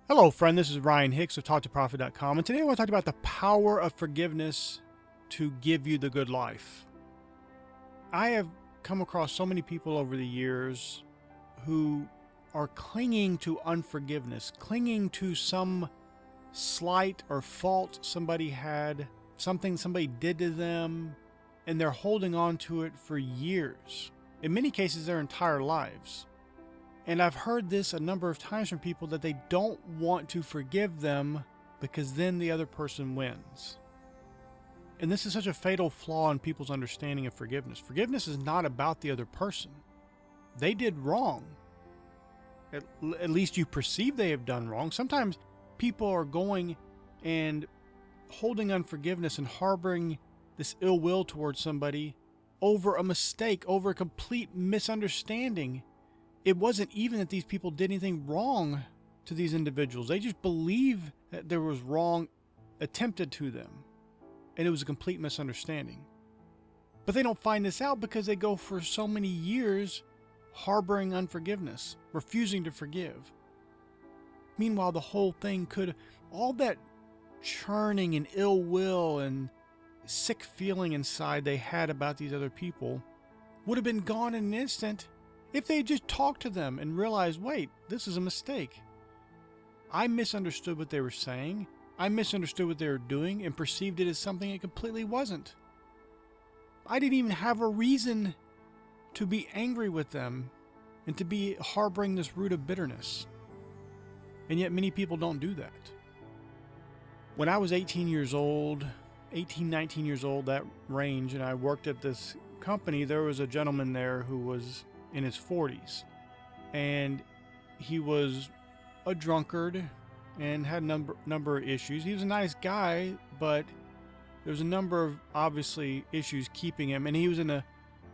Hello, friend. This is Ryan Hicks of TalkToProfit.com, and today I want to talk about the power of forgiveness to give you the good life. I have come across so many people over the years who are clinging to unforgiveness, clinging to some slight or fault somebody had, something somebody did to them, and they're holding on to it for years, in many cases their entire lives. And I've heard this a number of times from people that they don't want to forgive them because then the other person wins. And this is such a fatal flaw in people's understanding of forgiveness. Forgiveness is not about the other person. They did wrong. At least you perceive they have done wrong. Sometimes people are going and holding unforgiveness and harboring this ill will towards somebody over a mistake, over a complete misunderstanding. It wasn't even that these people did anything wrong to these individuals. They just believe that there was wrong attempted to them, and it was a complete misunderstanding. But they don't find this out because they go for so many years harboring unforgiveness, refusing to forgive. Meanwhile, the whole thing all that churning and ill will and sick feeling inside they had about these other people would have been gone in an instant if they just talked to them and realized, wait, this is a mistake. I misunderstood what they were saying. I misunderstood what they were doing and perceived it as something it completely wasn't. I didn't even have a reason to be angry with them and to be harboring this root of bitterness. And yet many people don't do that. When I was 18 years old, 18, 19 years old, that range, and I worked at this company, there was a gentleman there who was in his 40s, and he was a drunkard and had a number of issues. He was a nice guy, but there was a number of obviously issues keeping him, and he was in a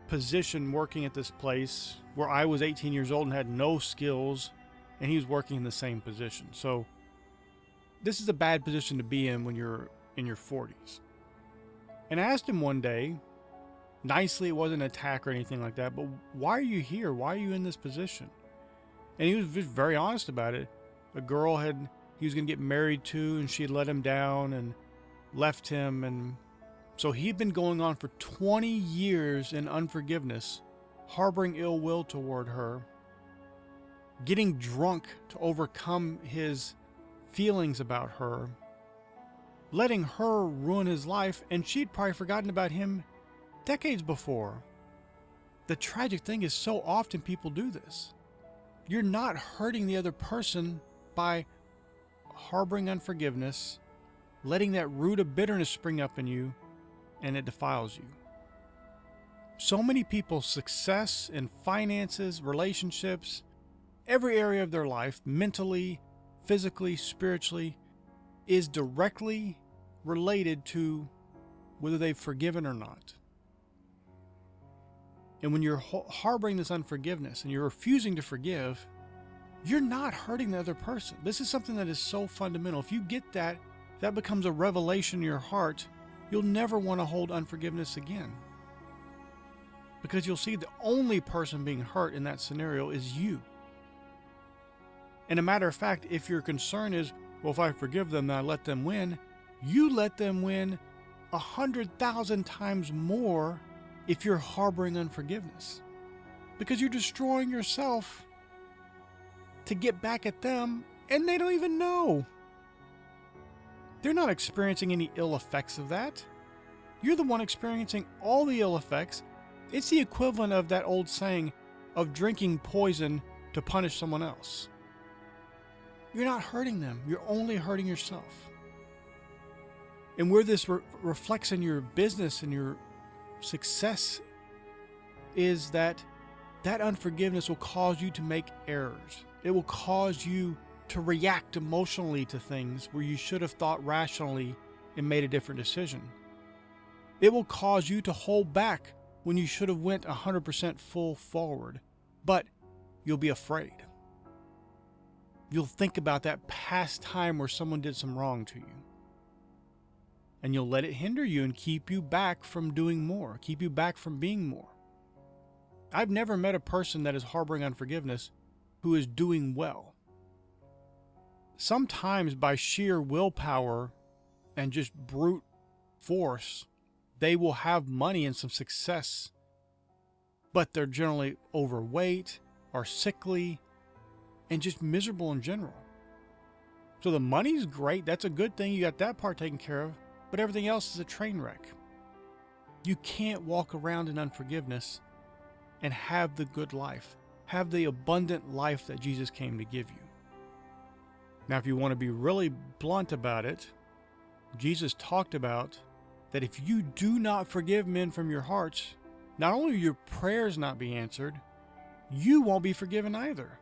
position working at this place where I was 18 years old and had no skills, and he was working in the same position. So this is a bad position to be in when you're in your 40s. And I asked him one day, nicely, it wasn't an attack or anything like that, but why are you here? Why are you in this position? And he was just very honest about it. A girl he was going to get married to, and she had let him down and left him. And so he'd been going on for 20 years in unforgiveness, harboring ill will toward her, getting drunk to overcome his feelings about her, letting her ruin his life, and she'd probably forgotten about him decades before. The tragic thing is so often people do this. You're not hurting the other person by harboring unforgiveness, letting that root of bitterness spring up in you, and it defiles you. So many people's success in finances, relationships, every area of their life, mentally, physically, spiritually, is directly related to whether they've forgiven or not. And when you're harboring this unforgiveness and you're refusing to forgive, you're not hurting the other person. This is something that is so fundamental. If you get that, that becomes a revelation in your heart, you'll never want to hold unforgiveness again. Because you'll see the only person being hurt in that scenario is you. And a matter of fact, if your concern is, well, if I forgive them, then I let them win, you let them win 100,000 times more if you're harboring unforgiveness, because you're destroying yourself to get back at them, and they don't even know. They're not experiencing any ill effects of that. You're the one experiencing all the ill effects. It's the equivalent of that old saying of drinking poison to punish someone else. You're not hurting them. You're only hurting yourself. And where this reflects in your business and your success is that unforgiveness will cause you to make errors. It will cause you to react emotionally to things where you should have thought rationally and made a different decision. It will cause you to hold back when you should have went 100% full forward, but you'll be afraid. You'll think about that past time where someone did some wrong to you. And you'll let it hinder you and keep you back from doing more, keep you back from being more. I've never met a person that is harboring unforgiveness who is doing well. sometimes by sheer willpower and just brute force, they will have money and some success, but they're generally overweight or sickly and just miserable in general. So the money's great. That's a good thing. You got that part taken care of, but everything else is a train wreck. You can't walk around in unforgiveness and have the good life, have the abundant life that Jesus came to give you. Now, if you want to be really blunt about it, Jesus talked about that if you do not forgive men from your hearts, not only will your prayers not be answered, you won't be forgiven either.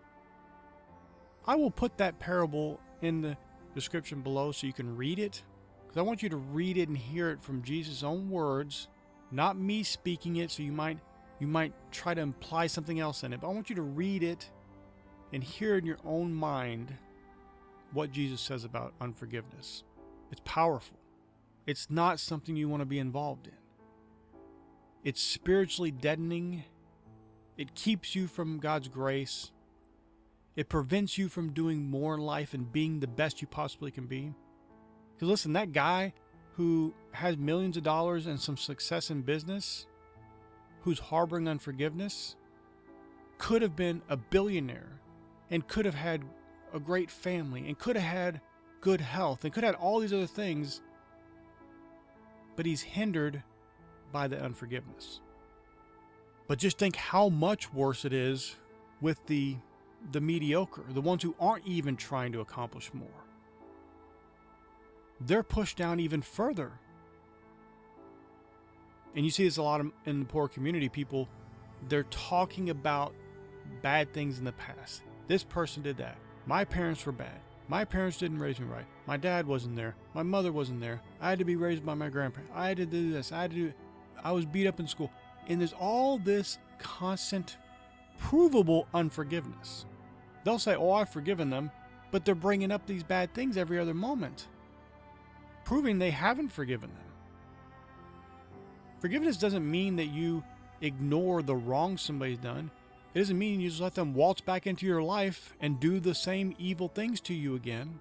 I will put that parable in the description below so you can read it, because I want you to read it and hear it from Jesus' own words, not me speaking it, so you might try to imply something else in it, but I want you to read it and hear in your own mind what Jesus says about unforgiveness. It's powerful. It's not something you want to be involved in. It's spiritually deadening. It keeps you from God's grace. It prevents you from doing more in life and being the best you possibly can be. Because listen, that guy who has millions of dollars and some success in business, who's harboring unforgiveness, could have been a billionaire and could have had a great family and could have had good health and could have had all these other things, but he's hindered by the unforgiveness. But just think how much worse it is with the mediocre, the ones who aren't even trying to accomplish more. They're pushed down even further. And you see this a lot in the poor community. People, they're talking about bad things in the past. This person did that. My parents were bad. My parents didn't raise me right. My dad wasn't there. My mother wasn't there. I had to be raised by my grandparents. I had to do this. I was beat up in school. And there's all this constant, provable unforgiveness. They'll say, oh, I've forgiven them, but they're bringing up these bad things every other moment, proving they haven't forgiven them. Forgiveness doesn't mean that you ignore the wrong somebody's done. It doesn't mean you just let them waltz back into your life and do the same evil things to you again.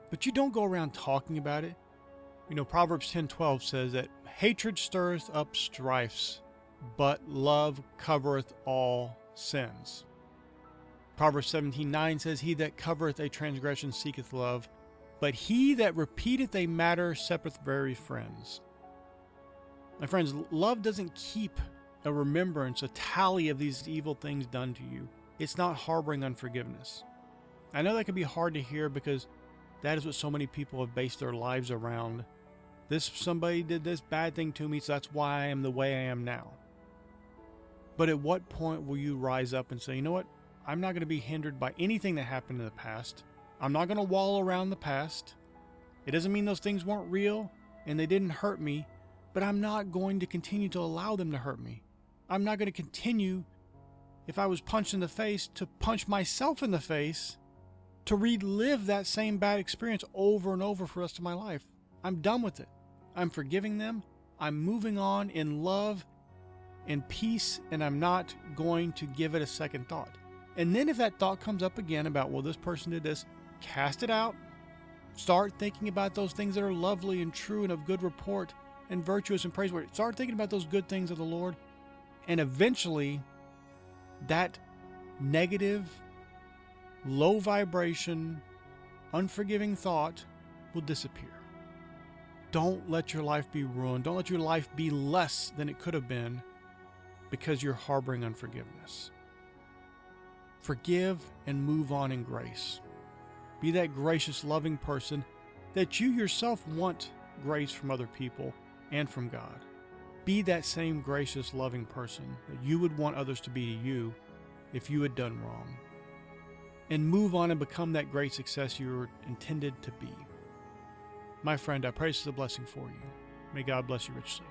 But you don't go around talking about it. You know, Proverbs 10:12 says that hatred stirreth up strifes, but love covereth all sins. Proverbs 17:9 says, he that covereth a transgression seeketh love, but he that repeateth a matter separate very friends. My friends, love doesn't keep a remembrance, a tally of these evil things done to you. It's not harboring unforgiveness. I know that can be hard to hear because that is what so many people have based their lives around. Somebody did this bad thing to me, so that's why I am the way I am now. But at what point will you rise up and say, you know what? I'm not going to be hindered by anything that happened in the past. I'm not going to wallow around the past. It doesn't mean those things weren't real and they didn't hurt me, but I'm not going to continue to allow them to hurt me. I'm not going to continue, if I was punched in the face, to punch myself in the face, to relive that same bad experience over and over for the rest of my life. I'm done with it. I'm forgiving them. I'm moving on in love and peace, and I'm not going to give it a second thought. And then if that thought comes up again about, well, this person did this, cast it out. Start thinking about those things that are lovely and true and of good report and virtuous and praiseworthy. Start thinking about those good things of the Lord. And eventually, that negative, low vibration, unforgiving thought will disappear. Don't let your life be ruined. Don't let your life be less than it could have been because you're harboring unforgiveness. Forgive and move on in grace. Be that gracious, loving person that you yourself want grace from other people and from God. Be that same gracious, loving person that you would want others to be to you if you had done wrong. And move on and become that great success you were intended to be. My friend, I pray this is a blessing for you. May God bless you richly.